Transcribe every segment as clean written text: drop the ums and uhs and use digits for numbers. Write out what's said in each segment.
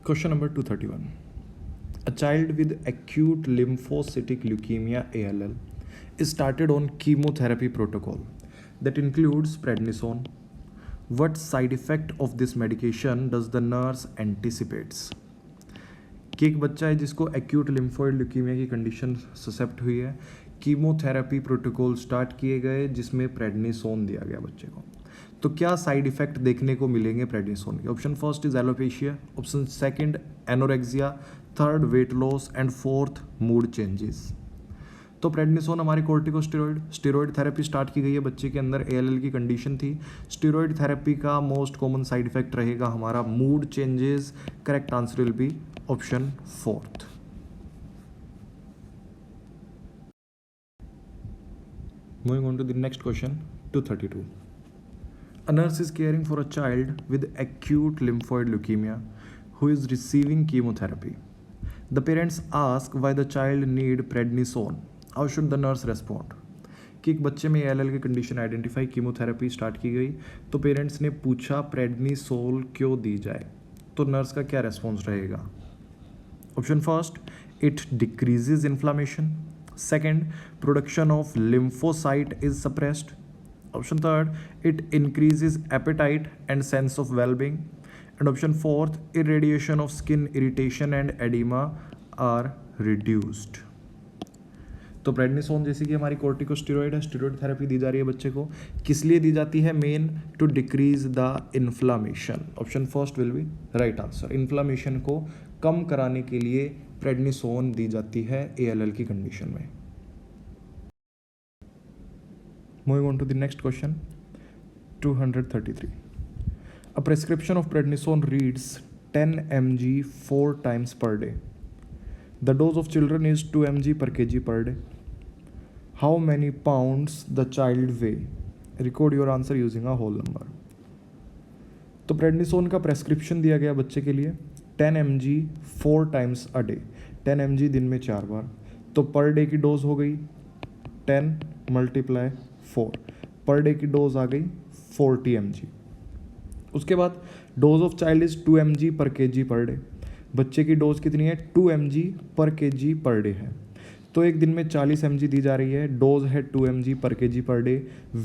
Question number 231. A child with acute lymphocytic leukemia ALL is started on chemotherapy protocol that includes prednisone. What side effect of this medication does the nurse anticipates? कि एक बच्चा है जिसको acute lymphoid leukaemia की condition ससेप्ट हुई है, chemotherapy protocol start किए गए जिसमें प्रेडनिसोन दिया गया बच्चे को। तो क्या साइड इफेक्ट देखने को मिलेंगे प्रेडनिसोन के? Option first is alopecia, option second anorexia, third weight loss and fourth mood changes. तो प्रेडनिसोन हमारी स्टेरॉइड थेरेपी स्टार्ट की गई है बच्चे के अंदर, एएलएल की कंडीशन थी। स्टेरॉइड थेरेपी का मोस्ट कॉमन साइड इफेक्ट रहेगा हमारा mood changes. Correct answer will be option fourth. Moving on to the next question, 232. A nurse is caring for a child with acute lymphoid leukemia who is receiving chemotherapy. The parents ask why the child need prednisone. How should the nurse respond? कि एक बच्चे में ALL की condition identify, chemotherapy start की गई, तो parents ने पूछा प्रेडनिसोल क्यों दी जाए, तो नर्स का क्या रेस्पॉन्स रहेगा? Option first, it decreases inflammation. Second, production of lymphocyte is suppressed. Option third, it increases appetite and sense of wellbeing. And option fourth, eradication of skin irritation and oedema are reduced. तो prednisone जैसे कि हमारी corticosteroid है, steroid therapy दी जा रही है बच्चे को, किस लिए दी जाती है? Main to decrease the inflammation. Option first will be right answer. Inflammation को कम कराने के लिए प्रेडनिसोन दी जाती है एएलएल की कंडीशन में। Moving on to the next question, 233. A prescription of prednisone reads 10 mg 4 times per day. The dose of children is 2 mg per kg per day. How many pounds the child weigh? Record your answer using a whole number. तो prednisone का prescription दिया गया बच्चे के लिए 10 mg 4 times a day. 10 mg दिन में 4 बार, तो पर डे की डोज हो गई 10 × 4, पर डे की डोज आ गई 40 mg। उसके बाद dose of child is 2 mg per kg पर डे। बच्चे की डोज कितनी है? 2 mg per kg पर डे है, तो एक दिन में 40 mg दी जा रही है, डोज है 2 mg per kg पर डे।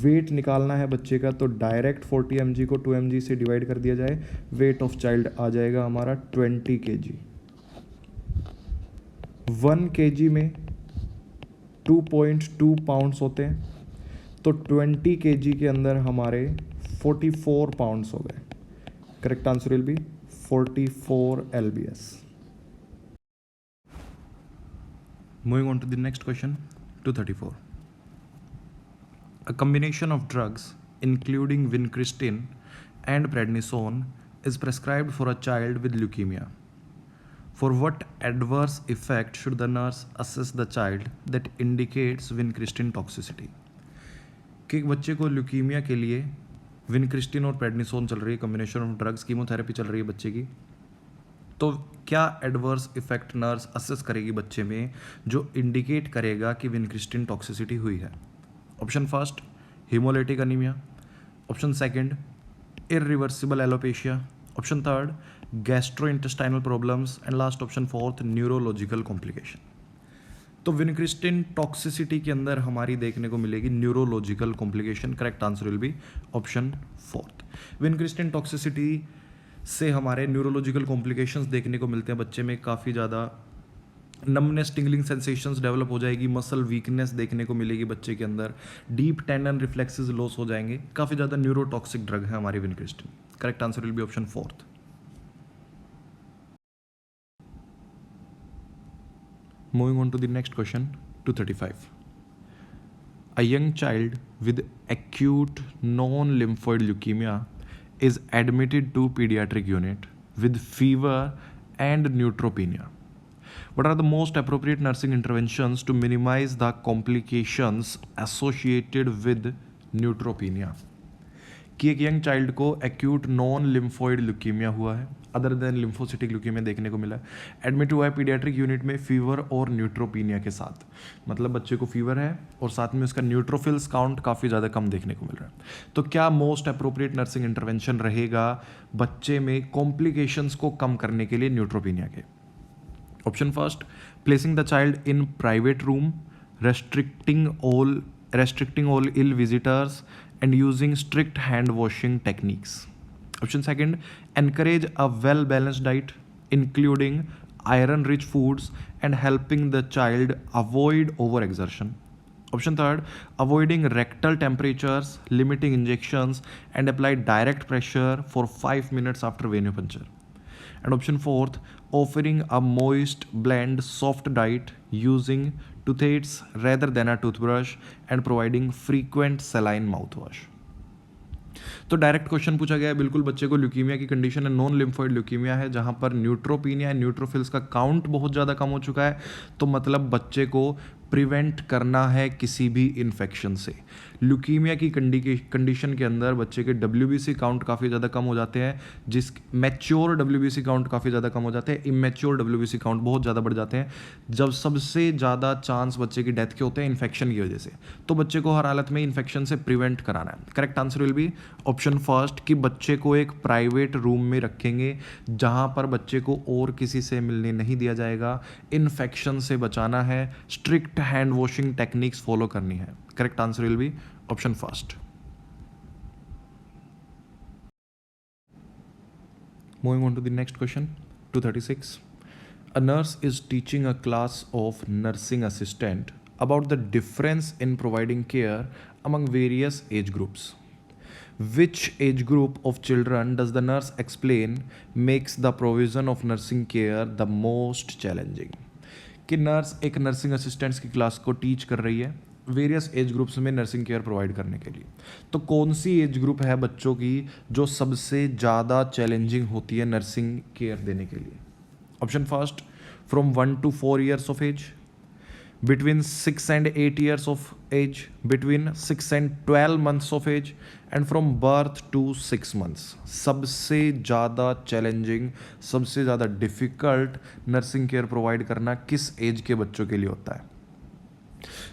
वेट निकालना है बच्चे का, तो डायरेक्ट 40 mg को 2 mg से डिवाइड कर दिया जाए, वेट ऑफ चाइल्ड आ जाएगा हमारा 20 kg। 1 kg में 2.2 पाउंड्स होते हैं, तो 20 kg के अंदर हमारे 44 पाउंड्स हो गए। Correct answer will B 44 lbs. Moving on to the next question, 234. A combination of drugs including vincristine and prednisone is prescribed for a child with leukemia. For what adverse effect should the nurse assess the child that indicates vincristine toxicity? कि एक बच्चे को leukaemia के लिए vincristine और prednisone चल रही है, कॉम्बिनेशन ऑफ ड्रग्स, कीमोथेरेपी चल रही है बच्चे की, तो क्या एडवर्स इफेक्ट नर्स असेस करेगी बच्चे में जो इंडिकेट करेगा कि विनक्रिस्टिन टॉक्सिसिटी हुई है? Option first, haemolytic anaemia. Option second, irreversible alopecia. Option third, gastrointestinal problems. And last option fourth, neurological complication. तो विनक्रिस्टिन टॉक्सिसिटी के अंदर हमारी देखने को मिलेगी neurological complication. Correct answer will be option fourth. Vincristine toxicity से हमारे न्यूरोलॉजिकल कॉम्प्लिकेशंस देखने को मिलते हैं बच्चे में, काफ़ी ज़्यादा नमनेस, टिंगलिंग सेंसेशंस डेवलप हो जाएगी, मसल वीकनेस देखने को मिलेगी बच्चे के अंदर, डीप टेंडन रिफ्लेक्सेस लॉस हो जाएंगे, काफ़ी ज़्यादा न्यूरोटॉक्सिक ड्रग है हमारी vincristine. Correct answer will be option fourth. Moving on to the next question, 235. A young child with acute non-lymphoid leukemia is admitted to pediatric unit with fever and neutropenia. What are the most appropriate nursing interventions to minimize the complications associated with neutropenia? कि एक young child को acute non lymphoid leukaemia हुआ है, other than lymphocytic leukaemia देखने को मिला है। Admit हुआ है पीडियाट्रिक यूनिट में फीवर और न्यूट्रोपीनिया के साथ, मतलब बच्चे को फीवर है और साथ में उसका न्यूट्रोफिल्स काउंट काफ़ी ज़्यादा कम देखने को मिल रहा है। तो क्या मोस्ट अप्रोप्रिएट नर्सिंग इंटरवेंशन रहेगा बच्चे में कॉम्प्लिकेशंस को कम करने के लिए न्यूट्रोपीनिया के? Option first, placing the child in private room, restricting all ill visitors and using strict hand washing techniques. Option second, encourage a well balanced diet including iron rich foods and helping the child avoid overexertion. Option third, avoiding rectal temperatures, limiting injections and apply direct pressure for 5 minutes after venipuncture. And option fourth, offering a moist blend soft diet using toothaches rather than a toothbrush and providing frequent saline mouthwash. तो direct question पूछा गया है, बिल्कुल बच्चे को leukaemia की condition है, non lymphoid leukaemia है जहां पर न्यूट्रोपीनिया न्यूट्रोफिल्स का काउंट बहुत ज़्यादा कम हो चुका है, तो मतलब बच्चे को प्रिवेंट करना है किसी भी इन्फेक्शन से। ल्यूकीमिया की कंडीशन के अंदर बच्चे के WBC काउंट काफ़ी ज़्यादा कम हो जाते हैं, जिस मैच्योर WBC काउंट काफ़ी ज़्यादा कम हो जाते हैं, इमेच्योर WBC काउंट बहुत ज़्यादा बढ़ जाते हैं। जब सबसे ज़्यादा चांस बच्चे की डेथ के होते हैं इन्फेक्शन की वजह से, तो बच्चे को हर हालत में इन्फेक्शन से प्रिवेंट कराना है। Correct answer will be option first कि बच्चे को एक प्राइवेट रूम में रखेंगे जहाँ पर बच्चे को और किसी से मिलने नहीं दिया जाएगा, इन्फेक्शन से बचाना है, strict hand washing techniques follow करनी है। Correct answer will be option first. Moving on to the next question, 236. A nurse is teaching a class of nursing assistant about the difference in providing care among various age groups. Which age group of children does the nurse explain makes the provision of nursing care the most challenging? कि nurse एक nursing assistants की class को teach कर रही है various age groups में nursing care provide करने के लिए, तो कौन सी एज ग्रुप है बच्चों की जो सबसे ज़्यादा चैलेंजिंग होती है नर्सिंग केयर देने के लिए? Option first, from 1 to 4 years of age, between 6 and 8 years of age, between 6 and 12 months of age, and from birth to 6 months. सबसे ज़्यादा चैलेंजिंग, सबसे ज़्यादा डिफ़िकल्ट नर्सिंग केयर प्रोवाइड करना किस एज के बच्चों के लिए होता है?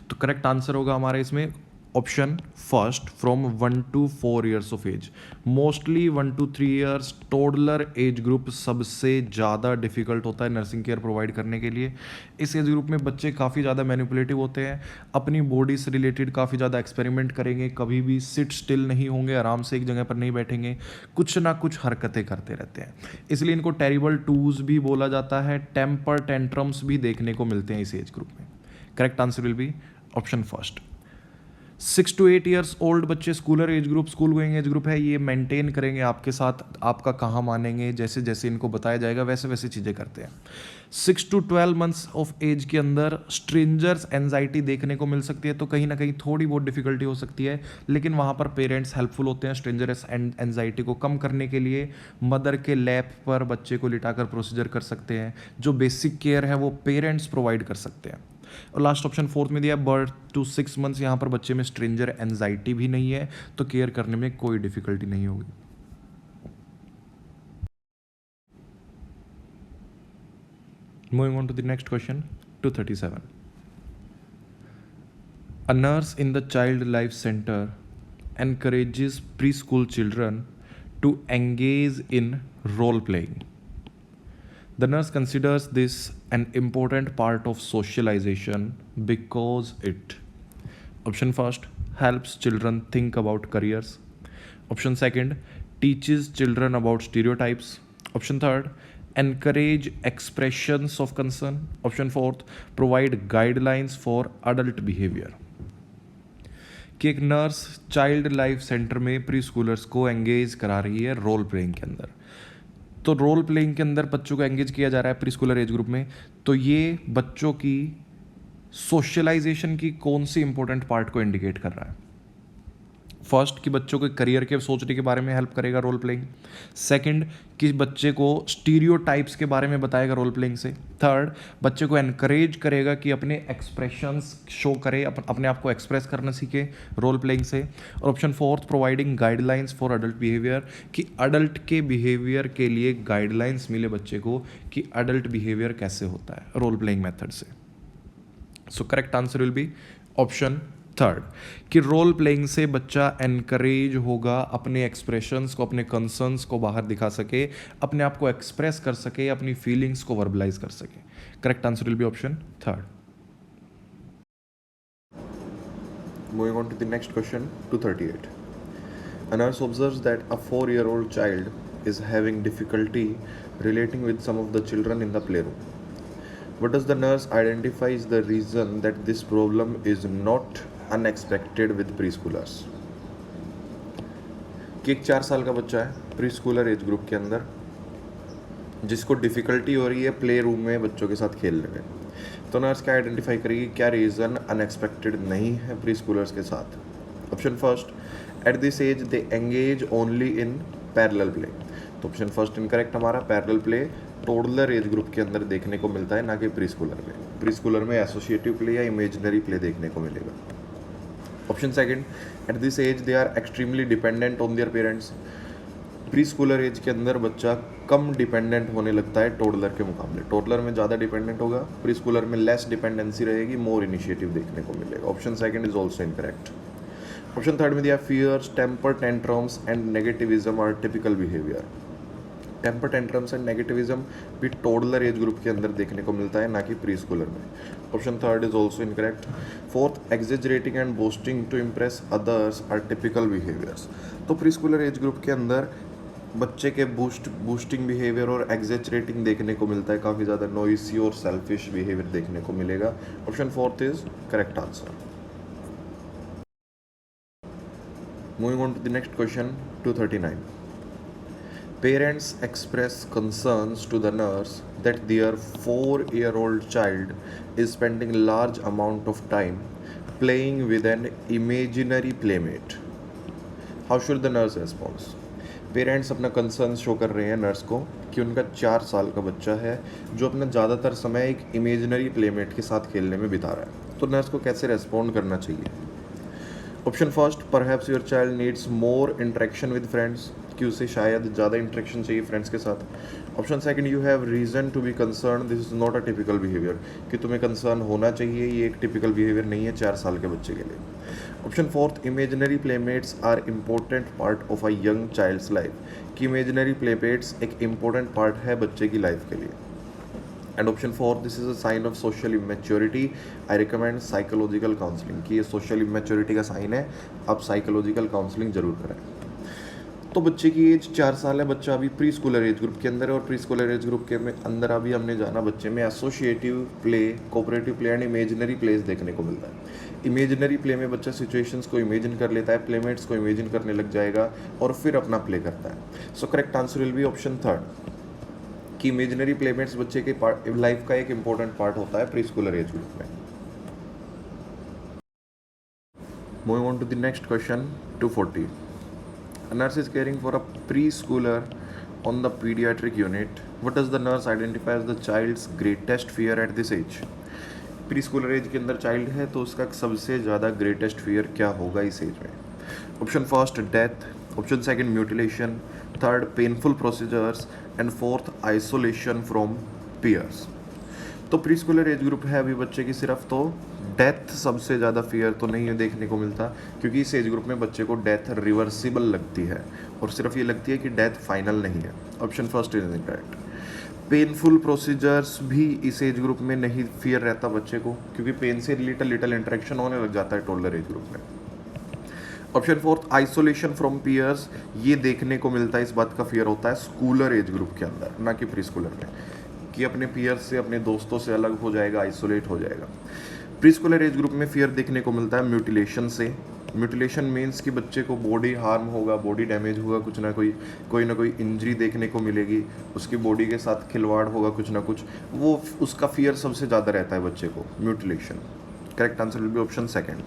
तो करेक्ट आंसर होगा हमारे इसमें option first, from 1 to 4 years of age. Mostly 1 to 3 years toddler age group सबसे ज़्यादा डिफिकल्ट होता है नर्सिंग केयर प्रोवाइड करने के लिए। इस एज ग्रुप में बच्चे काफ़ी ज़्यादा मैनिपुलेटिव होते हैं, अपनी बॉडी से रिलेटेड काफ़ी ज़्यादा एक्सपेरिमेंट करेंगे, कभी भी सिट स्टिल नहीं होंगे, आराम से एक जगह पर नहीं बैठेंगे, कुछ ना कुछ हरकतें करते रहते हैं, इसलिए इनको टेरिबल टूज भी बोला जाता है, टेम्पर टेंट्रम्स भी देखने को मिलते हैं इस एज ग्रुप में। Correct answer will be option first. 6 to 8 years old बच्चे schooler age group, school going age group है, ये मेंटेन करेंगे आपके साथ, आपका कहाँ मानेंगे, जैसे जैसे इनको बताया जाएगा वैसे वैसे चीज़ें करते हैं। 6 to 12 months ऑफ एज के अंदर स्ट्रेंजर्स एंजाइटी देखने को मिल सकती है, तो कहीं ना कहीं थोड़ी बहुत डिफिकल्टी हो सकती है, लेकिन वहाँ पर पेरेंट्स हेल्पफुल होते हैं स्ट्रेंजर्स एंजाइटी को कम करने के लिए। मदर के लैप पर बच्चे को लिटाकर प्रोसीजर कर सकते हैं, जो बेसिक केयर है वो पेरेंट्स प्रोवाइड कर सकते हैं। और लास्ट ऑप्शन फोर्थ में दिया बर्थ टू 6 months, यहाँ पर बच्चे में स्ट्रेंजर एंजाइटी भी नहीं है, तो केयर करने में कोई डिफिकल्टी नहीं होगी। Moving on to the next question, 237. A nurse in the child life center encourages preschool children to engage in role playing. The nurse considers this an important part of socialization because it, option first, helps children think about careers. Option second, teaches children about stereotypes. Option third, encourage expressions of concern. Option fourth, provide guidelines for adult behavior. कि एक nurse child life centre में pre schoolers को engage करा रही है role playing के अंदर। तो रोल प्लेइंग के अंदर बच्चों को एंगेज किया जा रहा है प्री स्कूलर एज ग्रुप में, तो ये बच्चों की सोशलाइजेशन की कौन सी इंपॉर्टेंट पार्ट को इंडिकेट कर रहा है? फर्स्ट कि बच्चों के करियर के सोचने के बारे में हेल्प करेगा रोल प्लेइंग। सेकंड कि बच्चे को स्टीरियोटाइप्स के बारे में बताएगा रोल प्लेइंग से। थर्ड बच्चे को एनकरेज करेगा कि अपने एक्सप्रेशंस शो करे, अपने आप को एक्सप्रेस करना सीखे रोल प्लेइंग से। और option fourth providing guidelines for adult behaviour, कि अडल्ट के बिहेवियर के लिए गाइडलाइंस मिले बच्चे को कि अडल्ट बिहेवियर कैसे होता है रोल प्लेइंग मेथड से। सो correct answer will be option third, कि रोल प्लेइंग से बच्चा एनकरेज होगा अपने एक्सप्रेशंस को, अपने कंसर्न्स को बाहर दिखा सके, अपने आप को एक्सप्रेस कर सके, अपनी फीलिंग्स को वर्बलाइज कर सके। Correct answer will be option third. Moving on to the next question, 238. A nurse observes that a 4-year-old child is having difficulty relating with some of the children in the playroom. What does the nurse identifies the reason that this problem is not unexpected with preschoolers? कि एक 4 साल का बच्चा है preschooler age group के अंदर, जिसको difficulty हो रही है प्ले रूम में बच्चों के साथ खेलने में, तो नर्स क्या आइडेंटिफाई करेगी, क्या रीज़न अनएक्सपेक्टेड नहीं है प्री स्कूलर्स के साथ। Option first, at this age they engage only in parallel play. तो ऑप्शन फर्स्ट इनकरेक्ट हमारा, parallel play toddler age group के अंदर देखने को मिलता है, ना कि प्री स्कूलर में। प्री स्कूलर में एसोसिएटिव प्ले या इमेजिनरी प्ले देखने को मिलेगा। Option second, at this age they are extremely dependent on their parents. Preschooler age के अंदर बच्चा कम डिपेंडेंट होने लगता है टोडलर के मुकाबले। टोडलर में ज़्यादा डिपेंडेंट होगा, प्री स्कूलर में लेस डिपेंडेंसी रहेगी, मोर इनिशिएटिव देखने को मिलेगा। Option second is also incorrect. Option third में दिया fears, temper tantrums and negativism are typical behaviour. Temper tantrums and negativism भी टोडलर एज ग्रुप के अंदर देखने को मिलता है, ना कि प्री स्कूलर में। Option third is also incorrect. Fourth, exaggerating and boasting to impress others are typical behaviours. तो प्री स्कूलर एज ग्रुप के अंदर बच्चे के बूस्टिंग बिहेवियर और एग्जेजरेटिंग देखने को मिलता है, काफ़ी ज़्यादा नॉइसी और सेल्फिश बिहेवियर देखने को मिलेगा। Option fourth is correct answer. Moving on to the next question, 239. Parents express concerns to the nurse that their 4-year-old child is spending large amount of time playing with an imaginary playmate. How should the nurse respond? Parents अपना concern show कर रहे हैं nurse को कि उनका 4 साल का बच्चा है जो अपना ज़्यादातर समय एक इमेजिनरी प्लेमेट के साथ खेलने में बिता रहा है। तो नर्स को कैसे रेस्पॉन्ड करना चाहिए? Option first, perhaps your child needs more interaction with friends, कि उसे शायद ज़्यादा इंटरेक्शन चाहिए फ्रेंड्स के साथ। Option second, you have reason to be concern, this is not a typical behaviour, कि तुम्हें कंसर्न होना चाहिए, ये एक टिपिकल बिहेवियर नहीं है 4 साल के बच्चे के लिए। Option fourth, imaginary playmates are important part of a young child's life, कि इमेजिनरी प्लेमेट्स एक इम्पोर्टेंट पार्ट है बच्चे की लाइफ के लिए। And option fourth, this is a sign of social immaturity, I recommend psychological counselling, कि ये social immaturity का साइन है, आप साइकोलॉजिकल काउंसलिंग जरूर करें। तो बच्चे की एज 4 साल है, बच्चा अभी प्री स्कूलर एज ग्रुप के अंदर है, और प्री स्कूलर एज ग्रुप के अंदर अभी हमने जाना बच्चे में associative play, cooperative play and imaginary place देखने को मिलता है। इमेजिनरी प्ले में बच्चा सिचुएशंस को इमेजिन कर लेता है, प्लेमेट्स को इमेजिन करने लग जाएगा और फिर अपना प्ले करता है। So correct answer will be option third, कि इमेजिनरी प्लेमेट्स बच्चे के लाइफ का एक इंपॉर्टेंट पार्ट होता है प्री स्कूलर एज ग्रुप में। Moving on to the next question, 240. A nurse is caring for a preschooler on the pediatric unit. What does the nurse identify as the child's greatest fear at this age? Preschooler age के अंदर child है तो उसका सबसे ज़्यादा greatest fear क्या होगा इस एज में? Option first, death. Option second, mutilation. Third, painful procedures. And fourth, isolation from peers. तो प्रीस्कूलर एज ग्रुप है अभी बच्चे की, सिर्फ तो डेथ सबसे ज़्यादा फियर तो नहीं है देखने को मिलता, क्योंकि इस एज ग्रुप में बच्चे को डेथ रिवर्सिबल लगती है और सिर्फ ये लगती है कि डेथ फाइनल नहीं है। Option first is incorrect. Painful procedures भी इस एज ग्रुप में नहीं फियर रहता बच्चे को, क्योंकि पेन से लिटल इंटरेक्शन होने लग जाता है टोडलर एज ग्रुप में। Option fourth, isolation from peers, ये देखने को मिलता है, इस बात का फियर होता है स्कूलर एज ग्रुप के अंदर, ना कि प्री स्कूलर में, कि अपने पीयर्स से, अपने दोस्तों से अलग हो जाएगा, आइसोलेट हो जाएगा। प्री स्कूलर एज ग्रुप में फियर देखने को मिलता है म्यूटिलेशन से। म्यूटिलेशन मीन्स कि बच्चे को बॉडी हार्म होगा, बॉडी डैमेज होगा, कुछ ना कोई इंजरी देखने को मिलेगी, उसकी बॉडी के साथ खिलवाड़ होगा कुछ ना कुछ, वो उसका फियर सबसे ज़्यादा रहता है बच्चे को, mutilation. Correct answer will be option second.